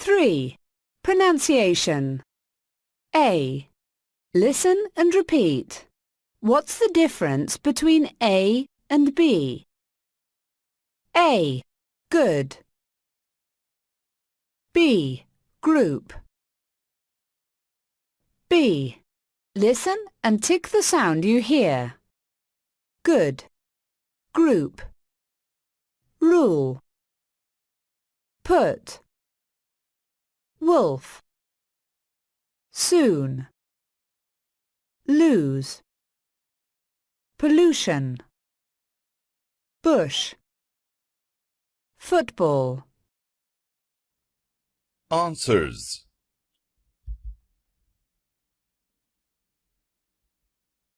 3. Pronunciation. A. Listen and repeat. What's the difference between A and B? A. Good. B. Group. B. Listen and tick the sound you hear. Good. Group. Rule. Put. Wolf. Soon. Lose. Pollution. Bush. Football. Answers.